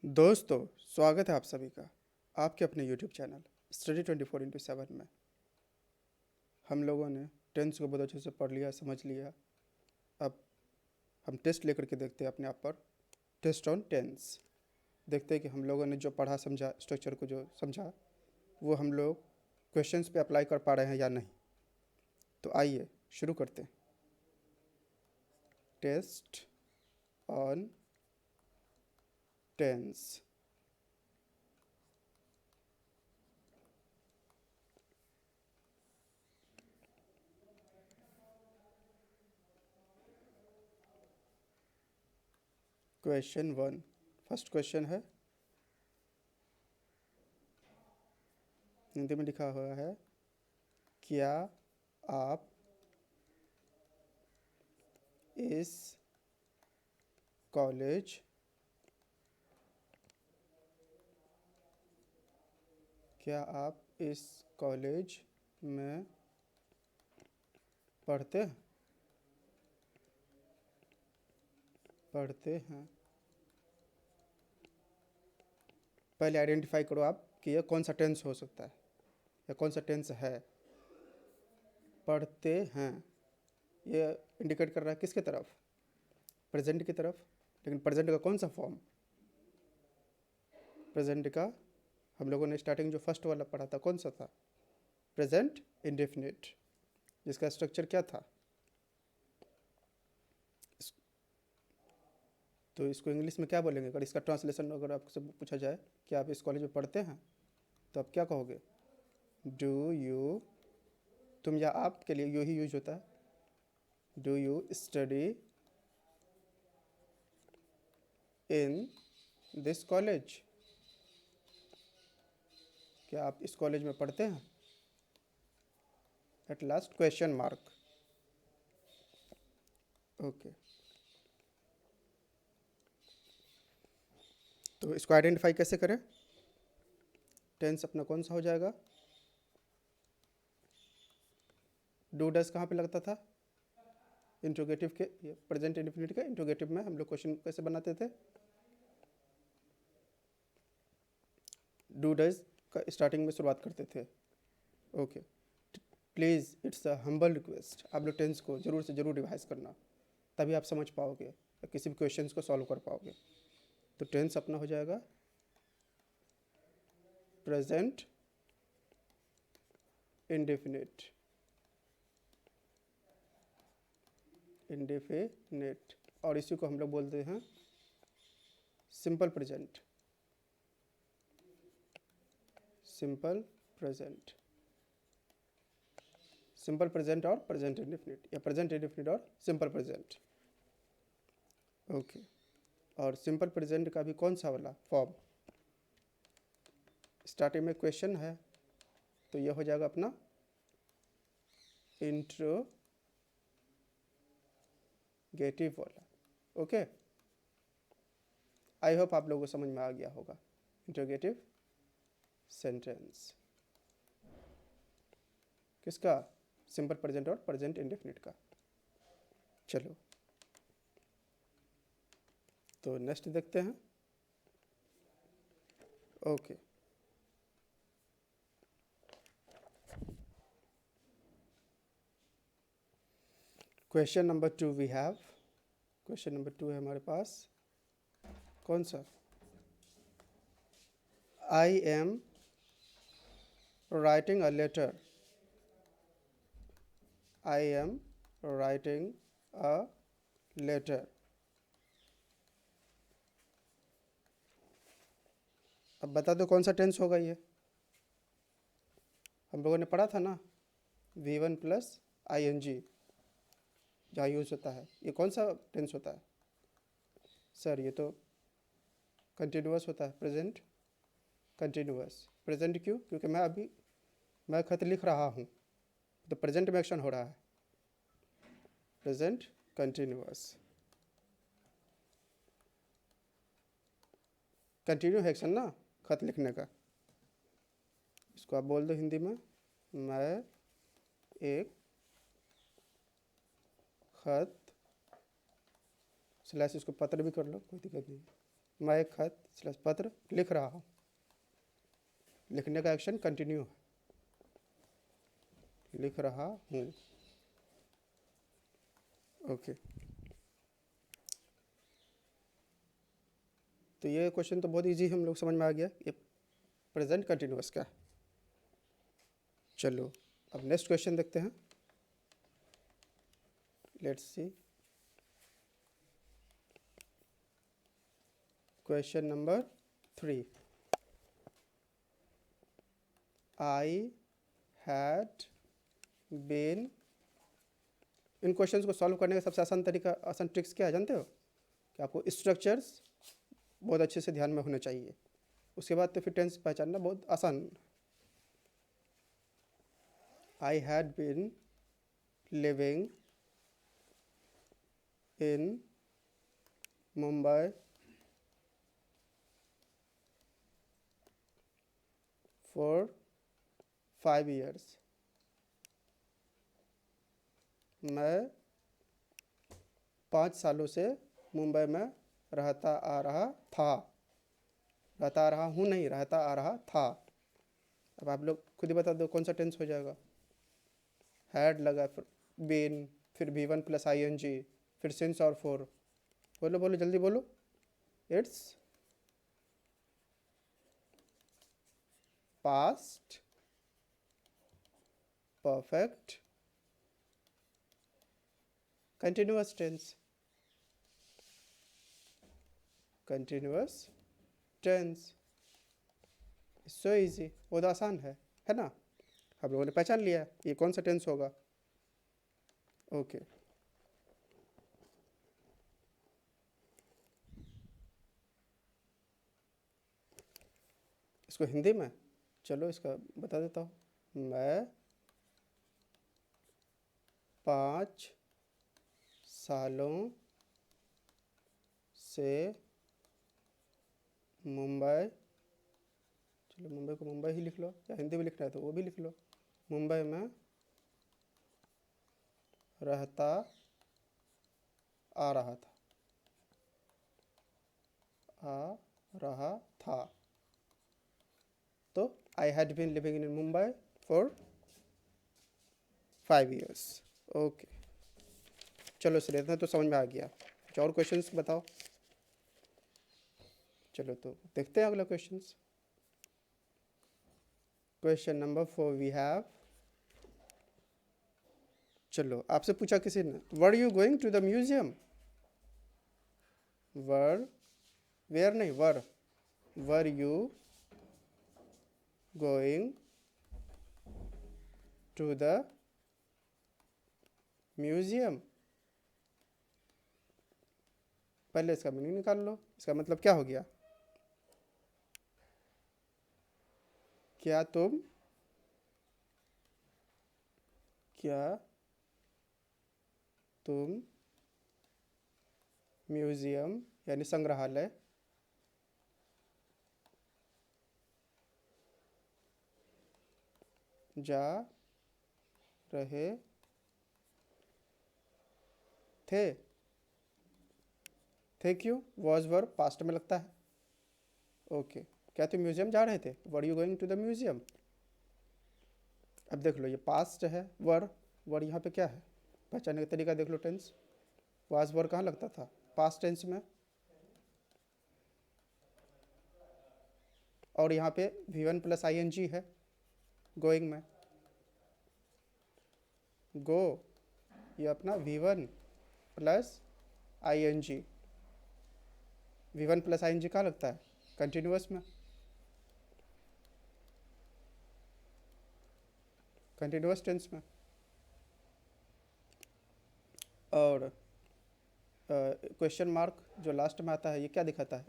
दोस्तों, स्वागत है आप सभी का आपके अपने YouTube चैनल स्टडी 24x7 में। हम लोगों ने टेंस को बहुत अच्छे से पढ़ लिया, समझ लिया। अब हम टेस्ट लेकर के देखते हैं अपने आप पर। टेस्ट ऑन टेंस देखते हैं कि हम लोगों ने जो पढ़ा समझा, स्ट्रक्चर को जो समझा, वो हम लोग क्वेश्चंस पे अप्लाई कर पा रहे हैं या नहीं। तो आइए शुरू करते हैं। Test on tense. Question 1, first question है, हिंदी में लिखा हुआ है, क्या आप इस कॉलेज क्या आप इस कॉलेज में पढ़ते हैं। पहले आइडेंटिफाई करो आप कि यह कौन सा टेंस हो सकता है या कौन सा टेंस है। पढ़ते हैं, यह इंडिकेट कर रहा है किसके तरफ? प्रेजेंट की तरफ। लेकिन प्रेजेंट का कौन सा फॉर्म? प्रेजेंट का हम लोगों ने स्टार्टिंग जो फर्स्ट वाला पढ़ा था, कौन सा था? प्रेजेंट इंडेफिनिट, जिसका स्ट्रक्चर क्या था? तो इसको इंग्लिश में क्या बोलेंगे? अगर इसका ट्रांसलेशन अगर आपसे पूछा जाए कि आप इस कॉलेज में पढ़ते हैं, तो आप क्या कहोगे? डू यू, तुम या आप के लिए यू ही यूज होता है। Do you study in this college? क्या आप इस कॉलेज में पढ़ते हैं? At last question mark. Okay, तो इसको आइडेंटिफाई कैसे करें? टेंस अपना कौन सा हो जाएगा? डू डस कहाँ पे लगता था? इंट्रोगेटिव के, प्रेजेंट इंडेफिनिट के इंट्रोगेटिव में हम लोग क्वेश्चन कैसे बनाते थे? डू डज का स्टार्टिंग में शुरुआत करते थे। Okay, please it's a humble request, आप लोग टेंस को ज़रूर से ज़रूर रिवाइज करना, तभी आप समझ पाओगे या किसी भी क्वेश्चंस को सॉल्व कर पाओगे। तो टेंस अपना हो जाएगा प्रेजेंट इंडेफिनिट। इंडेफिनिट, और इसी को हम लोग बोलते हैं simple present. Simple present, simple present और प्रेजेंट इंडेफिनिट, या प्रेजेंट इंडेफिनिट और सिंपल प्रेजेंट। ओके, और सिंपल प्रेजेंट का भी कौन सा वाला फॉर्म? स्टार्टिंग में क्वेश्चन है, तो यह हो जाएगा अपना इंट्रोगेटिव वाला। ओके, आई होप आप लोगों को समझ में आ गया होगा इंट्रोगेटिव सेंटेंस किसका? सिंपल प्रेजेंट और प्रेजेंट इंडेफिनिट का। चलो, तो नेक्स्ट देखते हैं। Okay, question number 2 we have. Question number 2 है हमारे पास, कौन सा? I am writing a letter. I am writing a letter. अब बता दो कौन सा टेंस होगा ये? हम लोगों ने पढ़ा था ना, V1 प्लस ING जहाँ यूज होता है, ये कौन सा टेंस होता है? सर ये तो कंटिन्यूअस होता है, प्रेजेंट कंटिन्यूअस। प्रेजेंट क्यों? क्योंकि मैं खत लिख रहा हूँ, तो प्रेजेंट में एक्शन हो रहा है, प्रेजेंट कंटिन्यूअस। कंटिन्यू है एक्शन ना खत लिखने का। इसको आप बोल दो हिंदी में, मैं एक खत, स्लैश इसको पत्र भी कर लो, कोई दिक्कत नहीं। मैं एक खत / पत्र लिख रहा हूँ। लिखने का एक्शन कंटिन्यू है, लिख रहा हूँ। ओके, तो ये क्वेश्चन तो बहुत इजी हम लोग समझ में आ गया, ये प्रेजेंट कंटिन्यूअस का है। चलो अब नेक्स्ट क्वेश्चन देखते हैं। Let's see question number 3। I had been. इन क्वेश्चंस को सॉल्व करने का सबसे आसान तरीका, आसान ट्रिक्स क्या है जानते हो? कि आपको स्ट्रक्चर्स बहुत अच्छे से ध्यान में होने चाहिए, उसके बाद तो फिर टेंस पहचानना बहुत आसान। I had been living in Mumbai for 5 years। मैं 5 सालों से मुंबई में रहता आ रहा था। रहता आ रहा हूँ नहीं, रहता आ रहा था। अब आप लोग खुद ही बता दो कौन सा टेंस हो जाएगा। हैड लगा, फिर बीन, फिर V1 + ing, फिर सिंस और फॉर। बोलो बोलो जल्दी बोलो। It's past perfect continuous tense. Continuous tense, so easy, बहुत आसान है ना? आप लोगों ने पहचान लिया ये कौन सा टेंस होगा। ओके, इसको हिंदी में, चलो इसका बता देता हूँ। मैं 5 सालों से मुंबई, चलो मुंबई को मुंबई ही लिख लो, या हिंदी में लिखना है तो वो भी लिख लो। मुंबई में रहता आ रहा था, आ रहा था। तो I had been living in Mumbai for 5 years। Okay, चलो सर इतना तो समझ में आ गया। कुछ और क्वेश्चंस बताओ। चलो तो देखते हैं अगला questions. Question number 4 we have. चलो आपसे पूछा किसी ने, were you going to the museum? Were, where नहीं, were you going to the museum? पहले इसका मीनिंग निकाल लो, इसका मतलब क्या हो गया? क्या तुम म्यूजियम यानी संग्रहालय जा रहे थे क्यों? वॉज वर्ब पास्ट में लगता है। ओके, क्या तुम म्यूजियम जा रहे थे? Were you going to the museum. अब देख लो ये पास्ट है, वर यहाँ पे क्या है, पहचानने का तरीका देख लो। टेंस, वाज वर कहाँ लगता था? पास्ट टेंस में। और यहाँ पे V1 + ing है गोइंग में। गो, ये अपना V1 + ing। V1 + ing कहाँ लगता है? कंटिन्यूअस में, कंटिन्यूअस टेंस में। और क्वेश्चन मार्क जो लास्ट में आता है ये क्या दिखाता है?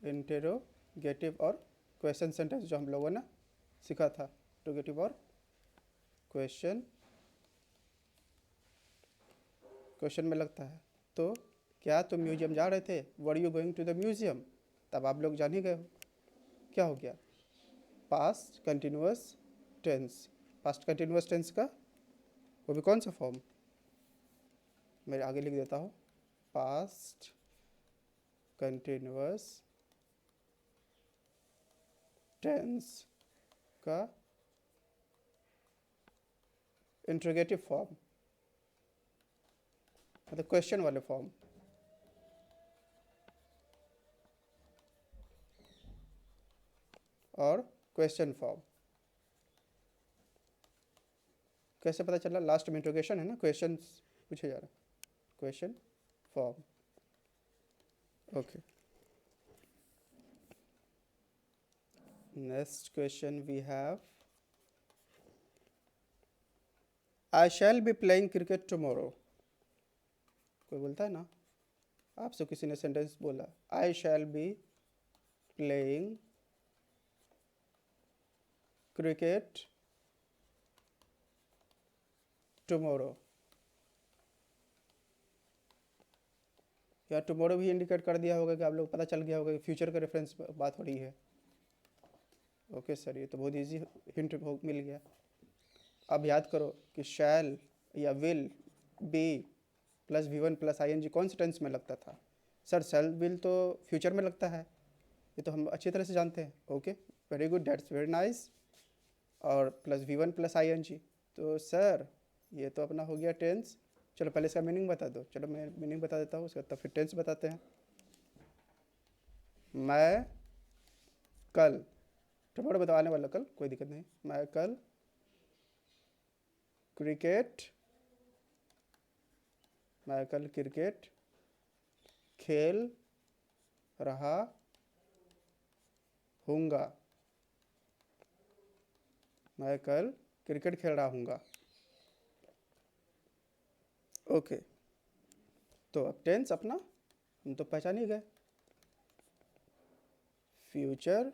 इंटेरोगेटिव और क्वेश्चन सेंटेंस जो हम लोगों ने सीखा था। इंटेरोगेटिव और क्वेश्चन में लगता है। तो क्या तुम म्यूजियम जा रहे थे? Were you going to the museum. तब आप लोग जान ही गए हो क्या हो गया, past continuous tense. Past continuous tense का वो भी कौन सा फॉर्म, मैं आगे लिख देता हूँ। पास्ट कंटिन्यूअस टेंस का इंट्रोगेटिव फॉर्म, मतलब क्वेश्चन वाले फॉर्म। और क्वेश्चन फॉर्म कैसे पता चला? लास्ट में इंट्रोगेशन है ना, क्वेश्चन पूछे जा रहा है, question form. Okay, next question we have, I shall be playing cricket tomorrow. कोई बोलता है ना, आपसे किसी ने सेंटेंस बोला, I shall be playing cricket tomorrow, या टुमारो भी इंडिकेट कर दिया होगा कि आप लोग पता चल गया होगा कि फ्यूचर का रेफरेंस बात हो रही है। ओके सर, ये तो बहुत इजी हिंट मिल गया। अब याद करो कि शैल या will, be plus V1 plus ING कौन से टेंस में लगता था? सर शैल विल तो फ्यूचर में लगता है, ये तो हम अच्छी तरह से जानते हैं। Okay, very good, that's very nice. और प्लस V1 प्लस ING, तो सर ये तो अपना हो गया टेंस। चलो पहले इसका मीनिंग बता दो। चलो मैं मीनिंग बता देता हूँ उसका, तब फिर टेंस बताते हैं। मैं कल, टुमारो बताओ, आने वाला कल, कोई दिक्कत नहीं। मैं कल क्रिकेट, मैं कल क्रिकेट खेल रहा हूँगा, मैं कल क्रिकेट खेल रहा हूँगा। ओके, तो अब टेंस अपना हम तो पहचान ही गए, फ्यूचर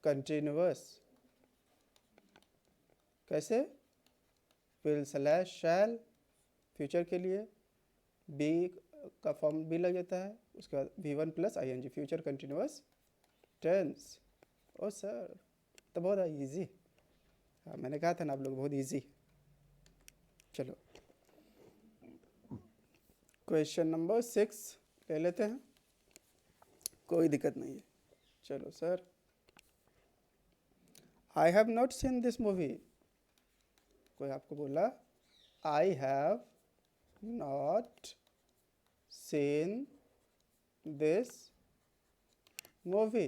कंटिन्यूअस। कैसे? विल स्लैश शैल फ्यूचर के लिए, बी का फॉर्म बी लग जाता है, उसके बाद V1 plus ING, future continuous tense. ओ सर तो बहुत इजी, हाँ मैंने कहा था ना आप लोग बहुत इजी। चलो क्वेश्चन नंबर 6 ले लेते हैं, कोई दिक्कत नहीं है। चलो sir, I have not seen this movie. कोई आपको बोला आई have not seen this movie,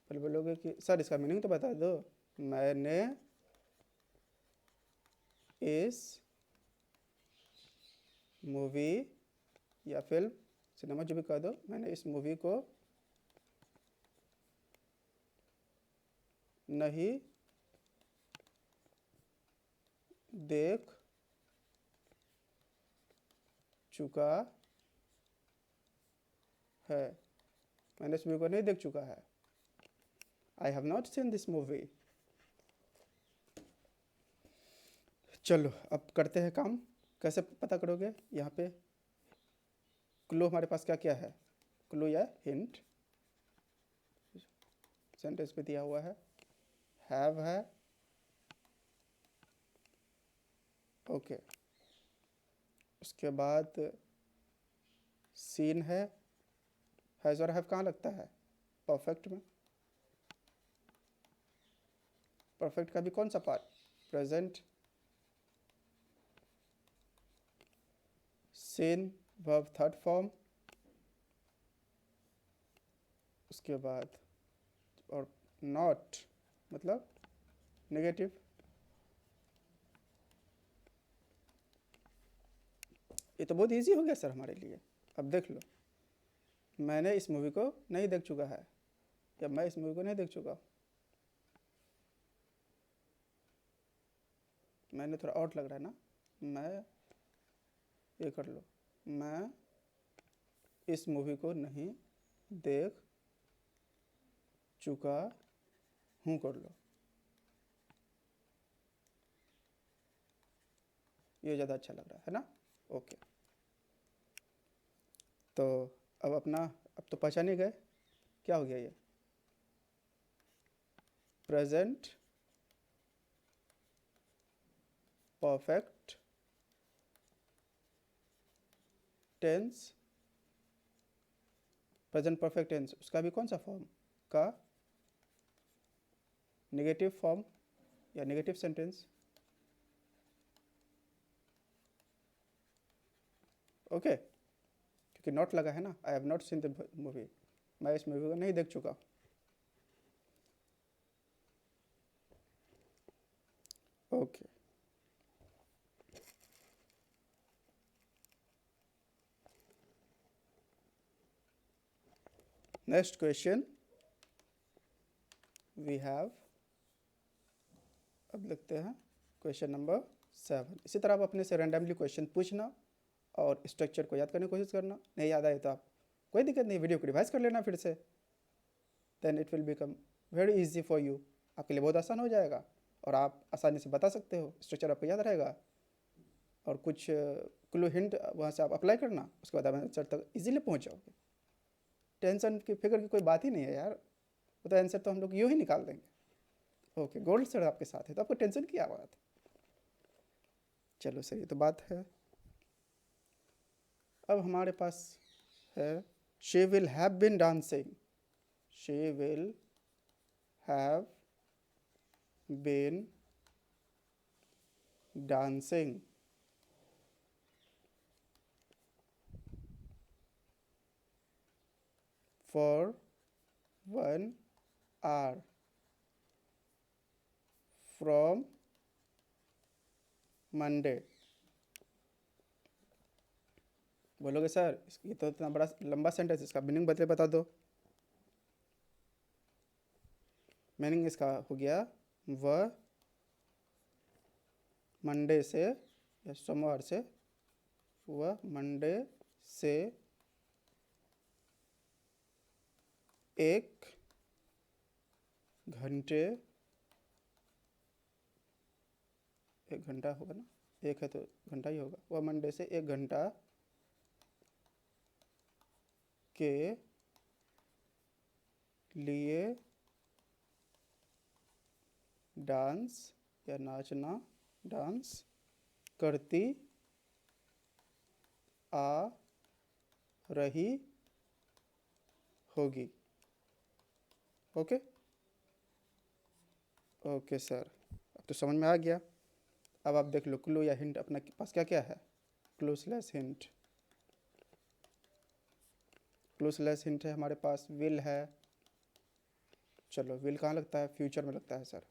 पहले बोलोगे कि सर इसका मीनिंग तो बता दो। मैंने इस मूवी या फिल्म, सिनेमा जो भी कह दो, मैंने इस मूवी को नहीं देख चुका है, मैंने इस मूवी को नहीं देख चुका है। आई have not seen this movie. चलो अब करते हैं काम। कैसे पता करोगे? यहाँ पे क्लू हमारे पास क्या क्या है, क्लू या हिंट सेंटेंस पे दिया हुआ है। हैव है, ओके, उसके बाद सीन है। हैज़ और हैव कहाँ लगता है? परफेक्ट में। परफेक्ट का भी कौन सा part? Present. Seen verb third form, उसके बाद और नॉट मतलब नेगेटिव। ये तो बहुत इजी हो गया सर हमारे लिए। अब देख लो, मैंने इस मूवी को नहीं देख चुका है, या मैं इस मूवी को नहीं देख चुका हूँ। मैंने थोड़ा आउट लग रहा है ना, मैं ये कर लो, मैं इस मूवी को नहीं देख चुका हूँ कर लो, ये ज़्यादा अच्छा लग रहा है ना। ओके, तो अब अपना, अब तो पहचान ही गए क्या हो गया ये, present perfect tense, present perfect tense, उसका भी कौन सा फॉर्म का नेगेटिव फॉर्म या नेगेटिव सेंटेंस। ओके, क्योंकि नॉट लगा है ना, I have not seen the movie, मैं इस मूवी को नहीं देख चुका। Okay, next question we have, अब लिखते हैं क्वेश्चन नंबर 7। इसी तरह आप अपने से रैंडमली क्वेश्चन पूछना और स्ट्रक्चर को याद करने की कोशिश करना। नहीं याद आए तो आप कोई दिक्कत नहीं, वीडियो को रिवाइज कर लेना फिर से, then it will become very easy for you, आपके लिए बहुत आसान हो जाएगा और आप आसानी से बता सकते हो, स्ट्रक्चर आपको याद रहेगा और कुछ क्लू हिंट वहाँ से आप अप्लाई करना, उसके बाद आप आंसर तक इजीली पहुँच जाओगे। टेंशन की फिक्र की कोई बात ही नहीं है यार, वो तो आंसर तो हम लोग यूँ ही निकाल देंगे। ओके, गोल्ड सर आपके साथ है तो आपको टेंशन की क्या बात है। चलो सर, ये तो बात है। अब हमारे पास है she will have been dancing, she will have been dancing for 1 hour from Monday। बोलोगे सर ये तो इतना बड़ा लंबा सेंटेंस, इसका मीनिंग बता दो। मीनिंग इसका हो गया, वह मंडे से या सोमवार से, वह मंडे से 1 घंटे, 1 घंटा होगा ना, 1 है तो घंटा ही होगा, वह मंडे से 1 घंटा के लिए डांस या नाचना, डांस करती आ रही होगी। ओके ओके सर, अब तो समझ में आ गया। अब आप देख लो क्लू या हिंट अपने पास क्या क्या है। Clue slash hint, clue slash hint है हमारे पास, विल है। चलो विल कहाँ लगता है, फ्यूचर में लगता है सर।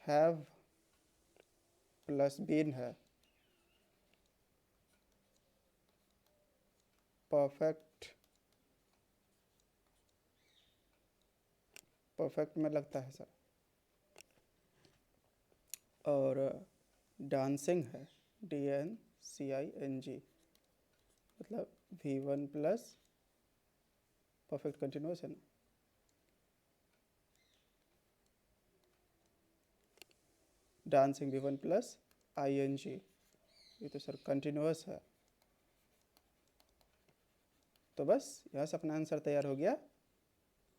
हैव प्लस बीन है, परफेक्ट, परफेक्ट में लगता है सर। और डांसिंग है, DANCING, मतलब V1 प्लस परफेक्ट कंटिन्यूस है ना। डांसिंग V1 प्लस ING, ये तो सर कंटिन्यूस है। तो बस यहाँ से अपना आंसर तैयार हो गया।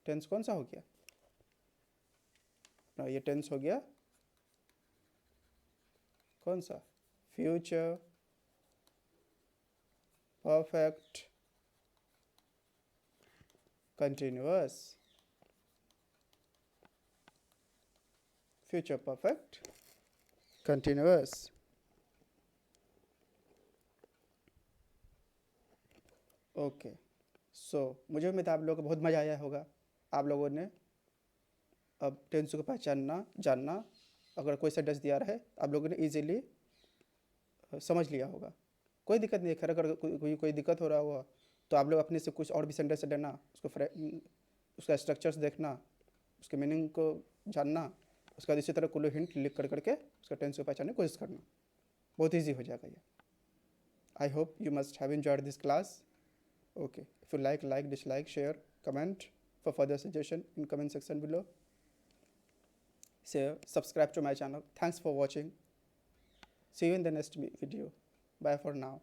टेंस कौन सा हो गया अपना, ये टेंस हो गया कौन सा, future perfect continuous, future perfect continuous. Okay, so मुझे उम्मीद है आप लोगों को बहुत मज़ा आया होगा। आप लोगों ने अब टेंस को पहचानना, जानना, अगर कोई सेंटेंस दिया रहे आप लोगों ने इजीली समझ लिया होगा। कोई दिक्कत नहीं है, खैर अगर कोई दिक्कत हो रहा हुआ तो आप लोग अपने से कुछ और भी सेंटेंस लेना, उसका स्ट्रक्चर्स देखना, उसके मीनिंग को जानना, उसके बाद इसी तरह कुल हिंट लिख कर करके उसका टेंस को पहचानने की कोशिश करना, बहुत ईजी हो जाएगा ये। I hope you must have enjoyed this class. Okay, if you like, dislike, share, comment. For further suggestion in comment section below. Share, subscribe to my channel. Thanks for watching. See you in the next video. Bye for now.